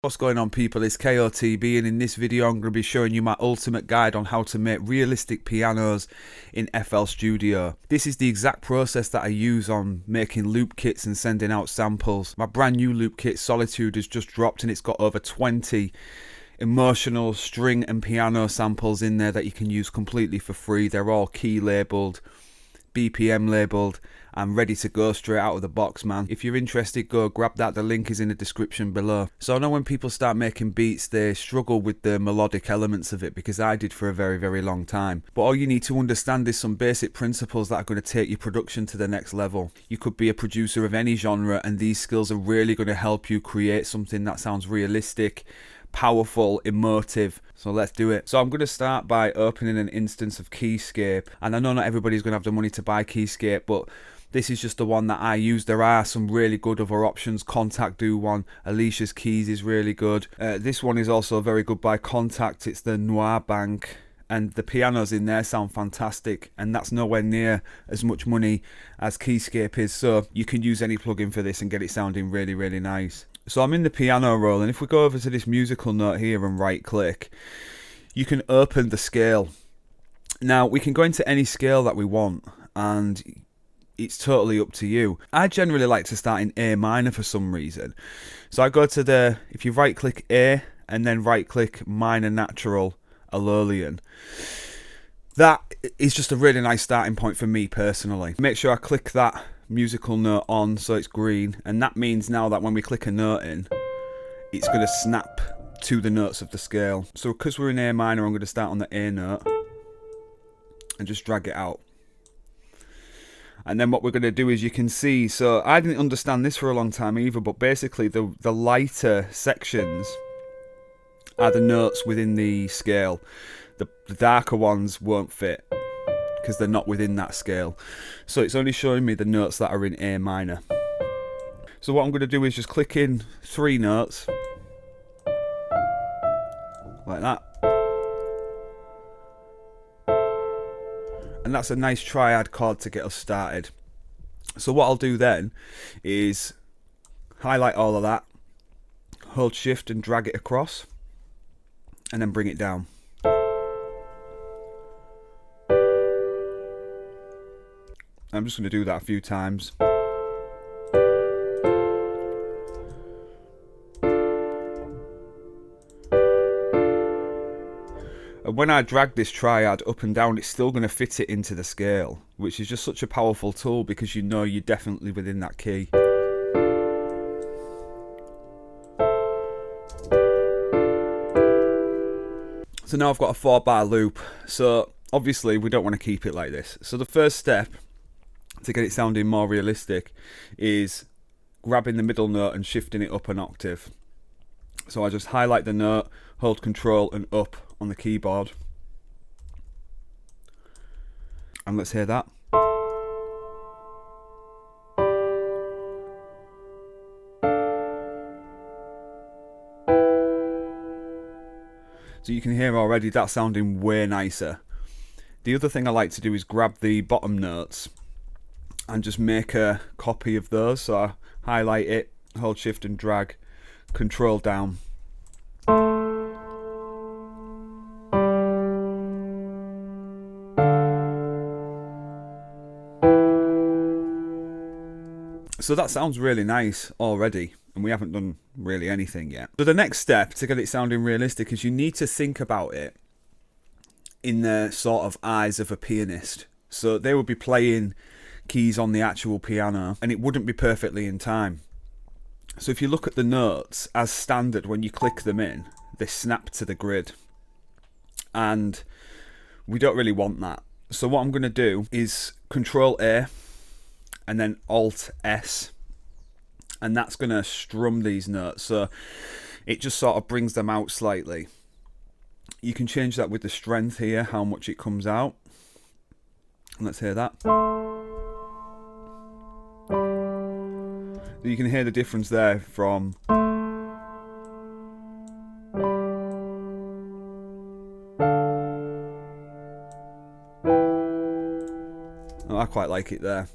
What's going on, people? It's KOTB, and in this video I'm going to be showing you my ultimate guide on how to make realistic pianos in FL Studio. This is the exact process that I use on making loop kits and sending out samples. My brand new loop kit Solitude has just dropped, and it's got over 20 emotional string and piano samples in there that you can use completely for free. They're all key labeled, BPM labeled, and ready to go straight out of the box, man. If you're interested, go grab that. The link is in the description below. So I know when people start making beats, they struggle with the melodic elements of it, because I did for a very, very long time. But all you need to understand is some basic principles that are going to take your production to the next level. You could be a producer of any genre, and these skills are really going to help you create something that sounds realistic, powerful, emotive. So let's do it. So I'm going to start by opening an instance of Keyscape, and I know not everybody's going to have the money to buy Keyscape, but this is just the one that I use. There are some really good other options. Contact do one. Alicia's Keys is really good. This one is also very good by Contact. It's the Noir Bank, and the pianos in there sound fantastic, and that's nowhere near as much money as Keyscape is, so you can use any plugin for this and get it sounding really, really nice. So I'm in the piano roll, and if we go over to this musical note here and right click, you can open the scale. Now we can go into any scale that we want, and it's totally up to you. I generally like to start in A minor for some reason. So I go to if you right click A and then right click minor natural Aeolian. That is just a really nice starting point for me personally. Make sure I click that musical note on so it's green, and that means now that when we click a note in, it's going to snap to the notes of the scale. So because we're in A minor, I'm going to start on the A note and just drag it out. And then what we're going to do is, you can see, so I didn't understand this for a long time either, but basically the lighter sections are the notes within the scale. The darker ones won't fit because they're not within that scale. So it's only showing me the notes that are in A minor. So what I'm going to do is just click in 3 notes, like that. And that's a nice triad chord to get us started. So what I'll do then is highlight all of that, hold shift and drag it across, and then bring it down. I'm just going to do that a few times. And when I drag this triad up and down, it's still going to fit it into the scale, which is just such a powerful tool, because you know you're definitely within that key. So now I've got a 4-bar loop. So obviously we don't want to keep it like this. So the first step to get it sounding more realistic is grabbing the middle note and shifting it up an octave. So I just highlight the note, hold control and up on the keyboard, and let's hear that. So you can hear already that's sounding way nicer. The other thing I like to do is grab the bottom notes and just make a copy of those. So I highlight it, hold shift and drag, control down. So that sounds really nice already, and we haven't done really anything yet. So the next step to get it sounding realistic is you need to think about it in the sort of eyes of a pianist. So they would be playing keys on the actual piano, and it wouldn't be perfectly in time. So if you look at the notes as standard, when you click them in, they snap to the grid, and we don't really want that. So what I'm going to do is Control A and then Alt S, and that's going to strum these notes, so it just sort of brings them out slightly. You can change that with the strength here, how much it comes out. Let's hear that. You can hear the difference there from I quite like it there.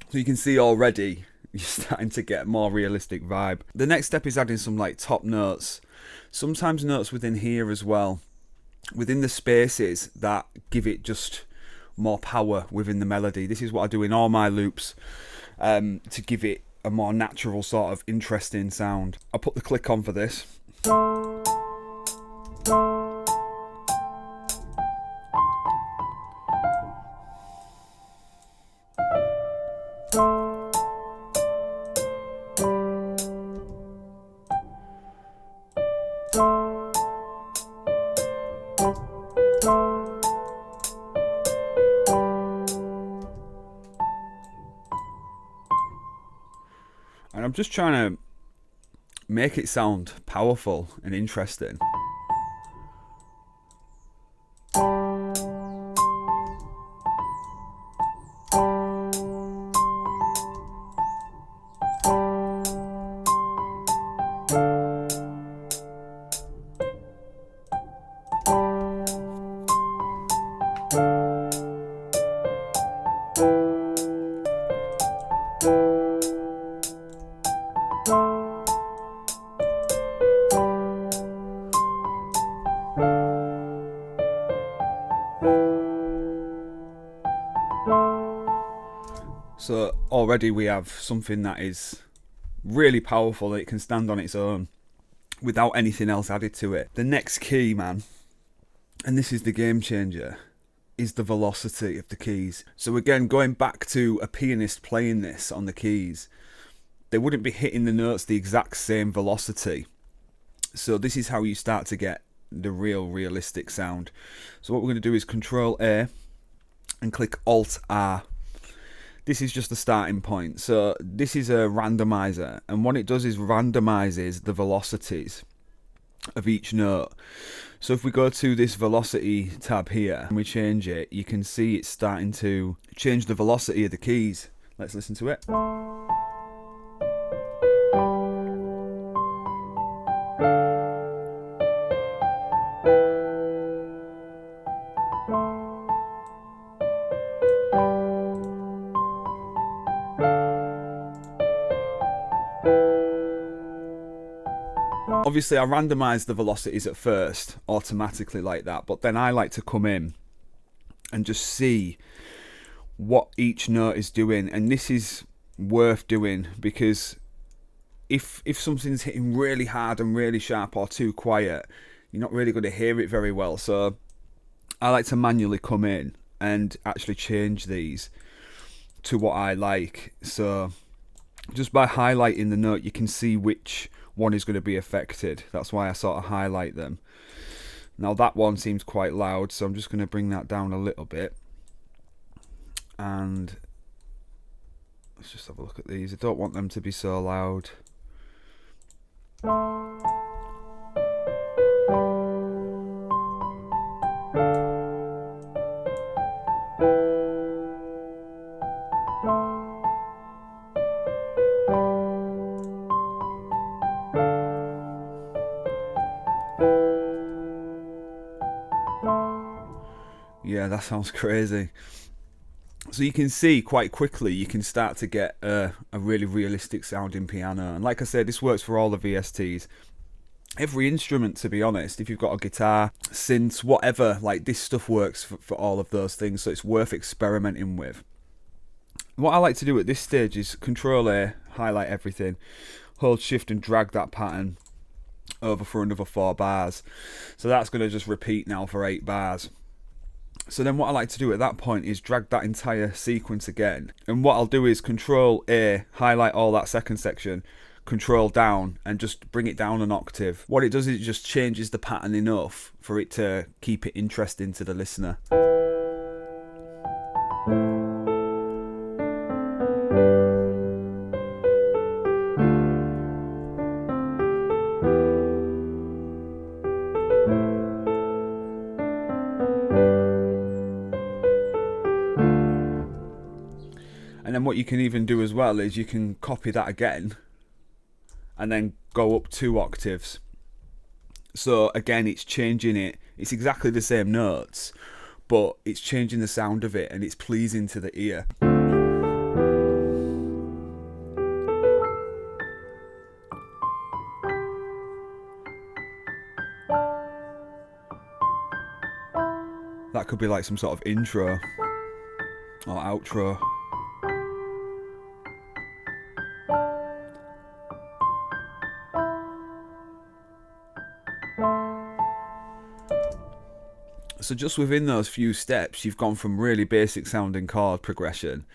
So you can see already you're starting to get a more realistic vibe. The next step is adding some like top notes, sometimes notes within here as well, within the spaces that give it just more power within the melody. This is what I do in all my loops, to give it a more natural sort of interesting sound. I'll put the click on for this. And I'm just trying to make it sound powerful and interesting. So already we have something that is really powerful, that it can stand on its own without anything else added to it. The next key, man, and this is the game changer, is the velocity of the keys. So again, going back to a pianist playing this on the keys, they wouldn't be hitting the notes the exact same velocity. So this is how you start to get the realistic sound. So what we're going to do is Control A and click Alt R. This is just the starting point. So this is a randomizer, and what it does is randomizes the velocities of each note. So if we go to this velocity tab here and we change it, you can see it's starting to change the velocity of the keys. Let's listen to it. Obviously I randomise the velocities at first automatically like that, but then I like to come in and just see what each note is doing, and this is worth doing because if something's hitting really hard and really sharp or too quiet, you're not really going to hear it very well. So I like to manually come in and actually change these to what I like. So just by highlighting the note, you can see which one is going to be affected. That's why I sort of highlight them. Now that one seems quite loud, so I'm just going to bring that down a little bit. And let's just have a look at these. I don't want them to be so loud. Yeah, that sounds crazy. So you can see quite quickly you can start to get a really realistic sounding piano. And like I said, this works for all the VSTs. Every instrument, to be honest. If you've got a guitar, synths, whatever, like this stuff works for all of those things. So it's worth experimenting with. What I like to do at this stage is Control A, highlight everything, hold Shift and drag that pattern over for another 4 bars. So that's going to just repeat now for 8 bars. So then what I like to do at that point is drag that entire sequence again. And what I'll do is Control A, highlight all that second section, Control down, and just bring it down an octave. What it does is it just changes the pattern enough for it to keep it interesting to the listener. And then what you can even do as well is you can copy that again and then go up 2 octaves. So again, it's changing it. It's exactly the same notes, but it's changing the sound of it and it's pleasing to the ear. That could be like some sort of intro or outro. So just within those few steps, you've gone from really basic sounding chord progression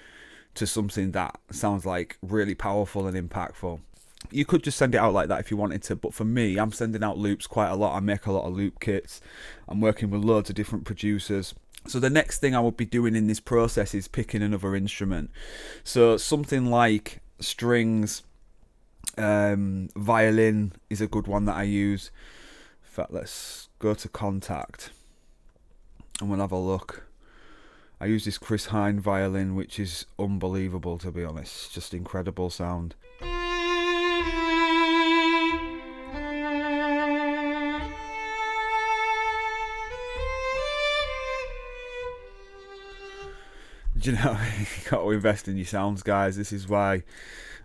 to something that sounds like really powerful and impactful. You could just send it out like that if you wanted to, but for me, I'm sending out loops quite a lot. I make a lot of loop kits. I'm working with loads of different producers. So the next thing I would be doing in this process is picking another instrument. So something like strings, violin is a good one that I use. In fact, let's go to Contact and we'll have a look. I use this Chris Hine violin, which is unbelievable, to be honest. Just incredible sound. Do you know, you got to invest in your sounds, guys. This is why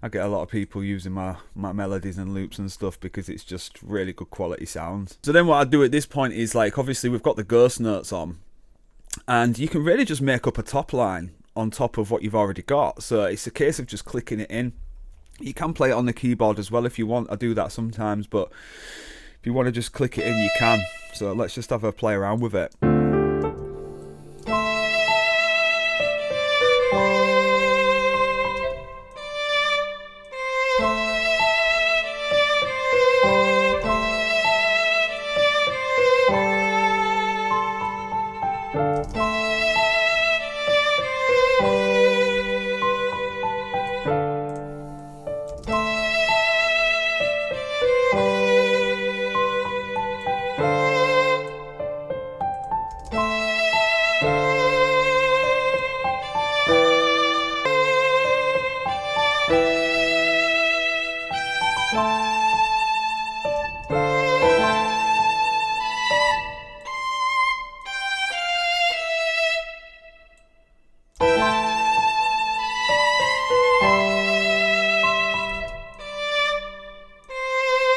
I get a lot of people using my melodies and loops and stuff, because it's just really good quality sounds. So then what I do at this point is, like, obviously we've got the ghost notes on, and you can really just make up a top line on top of what you've already got. So it's a case of just clicking it in. You can play it on the keyboard as well if you want. I do that sometimes, but if you want to just click it in, you can. So let's just have a play around with it.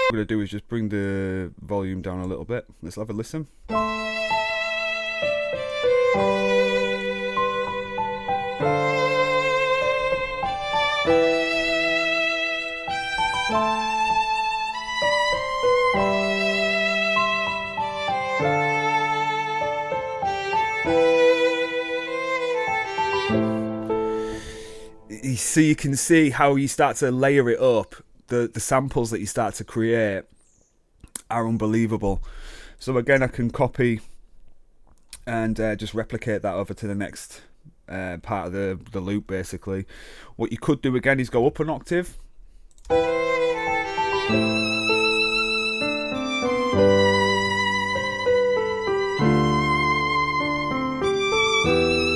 What I'm going to do is just bring the volume down a little bit. Let's have a listen. So you can see how you start to layer it up. The samples that you start to create are unbelievable. So again, I can copy and just replicate that over to the next part of the loop, basically. What you could do again is go up an octave.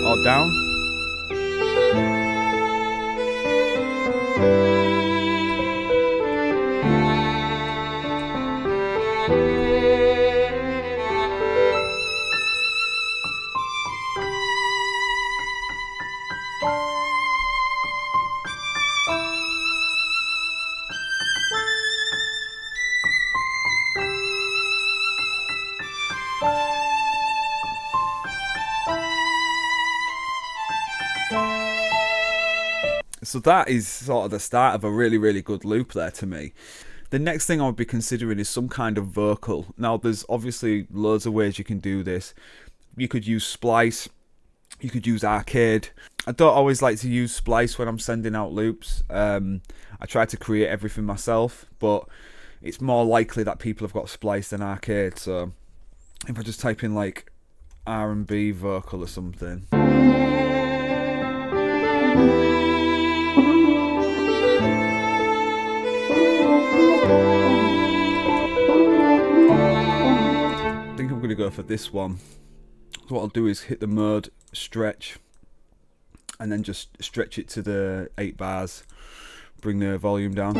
Or down. So that is sort of the start of a really, really good loop there to me. The next thing I would be considering is some kind of vocal. Now, there's obviously loads of ways you can do this. You could use Splice. You could use Arcade. I don't always like to use Splice when I'm sending out loops. I try to create everything myself, but it's more likely that people have got Splice than Arcade. So if I just type in like R&B vocal or something. I think I'm going to go for this one. So what I'll do is hit the mode, stretch, and then just stretch it to the 8 bars. Bring the volume down.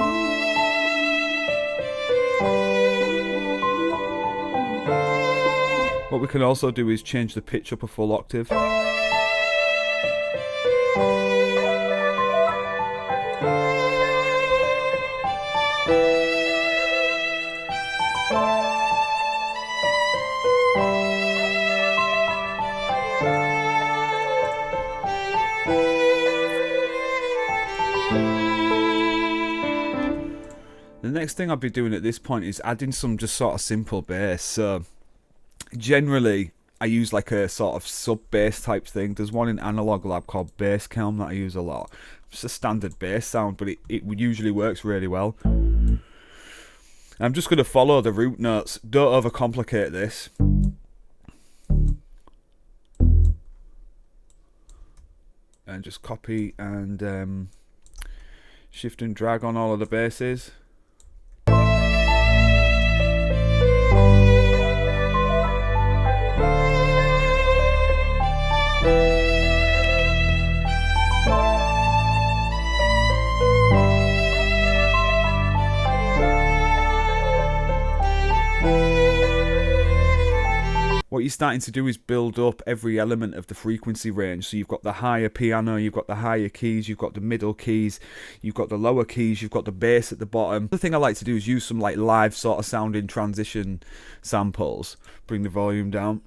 What we can also do is change the pitch up a full octave. next thing I'll be doing at this point is adding some just sort of simple bass. So generally I use like a sort of sub bass type thing. There's one in Analog Lab called Bass Calm that I use a lot. It's a standard bass sound, but it usually works really well. I'm just going to follow the root notes. Don't overcomplicate this. And just copy and shift and drag on all of the basses. What you're starting to do is build up every element of the frequency range. So you've got the higher piano, you've got the higher keys, you've got the middle keys, you've got the lower keys, you've got the bass at the bottom. The thing I like to do is use some like live sort of sounding transition samples. Bring the volume down.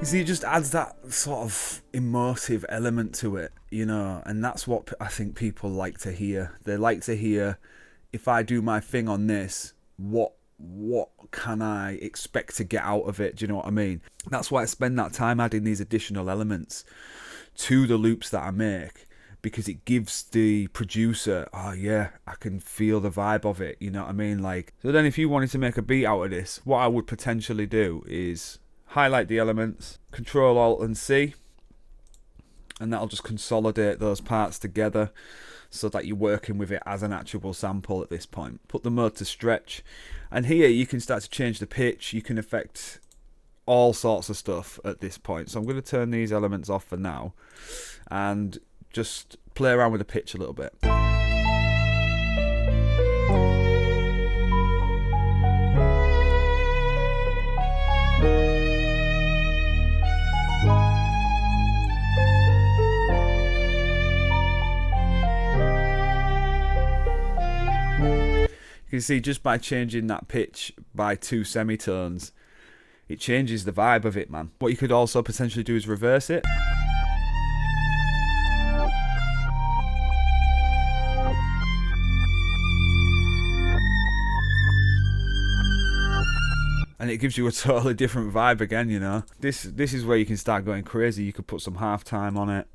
See, it just adds that sort of emotive element to it, you know, and that's what I think people like to hear. They like to hear, if I do my thing on this, what can I expect to get out of it? Do you know what I mean? That's why I spend that time adding these additional elements to the loops that I make, because it gives the producer, oh yeah, I can feel the vibe of it, you know what I mean? Like, so then if you wanted to make a beat out of this, what I would potentially do is highlight the elements, Control Alt and C, and that'll just consolidate those parts together so that you're working with it as an actual sample at this point. Put the mode to stretch, and here you can start to change the pitch. You can affect all sorts of stuff at this point. So I'm going to turn these elements off for now and just play around with the pitch a little bit. You can see just by changing that pitch by 2 semitones, it changes the vibe of it, man. What you could also potentially do is reverse it. And it gives you a totally different vibe again, you know. This is where you can start going crazy. You could put some halftime on it.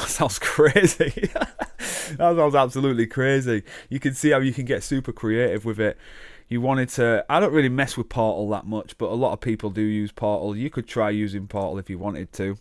Sounds crazy. That sounds absolutely crazy. You can see how you can get super creative with it. You wanted to, I don't really mess with Portal that much, but a lot of people do use Portal. You could try using Portal if you wanted to.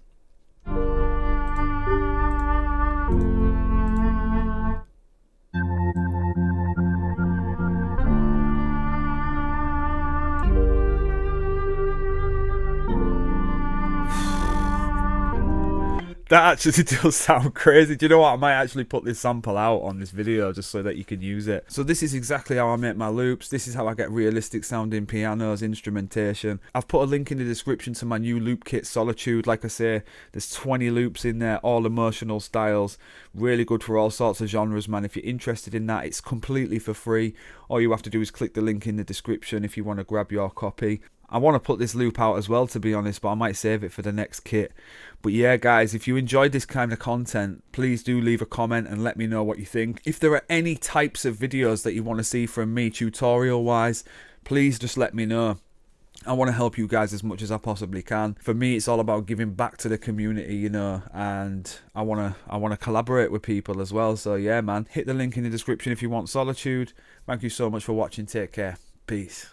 That actually does sound crazy. Do you know what? I might actually put this sample out on this video just so that you can use it. So this is exactly how I make my loops. This is how I get realistic sounding pianos, instrumentation. I've put a link in the description to my new loop kit, Solitude. Like I say, there's 20 loops in there, all emotional styles. Really good for all sorts of genres, man. If you're interested in that, it's completely for free. All you have to do is click the link in the description if you want to grab your copy. I want to put this loop out as well, to be honest, but I might save it for the next kit. But yeah, guys, if you enjoyed this kind of content, please do leave a comment and let me know what you think. If there are any types of videos that you want to see from me tutorial-wise, please just let me know. I want to help you guys as much as I possibly can. For me, it's all about giving back to the community, you know, and I want to collaborate with people as well. So yeah, man, hit the link in the description if you want Solitude. Thank you so much for watching. Take care. Peace.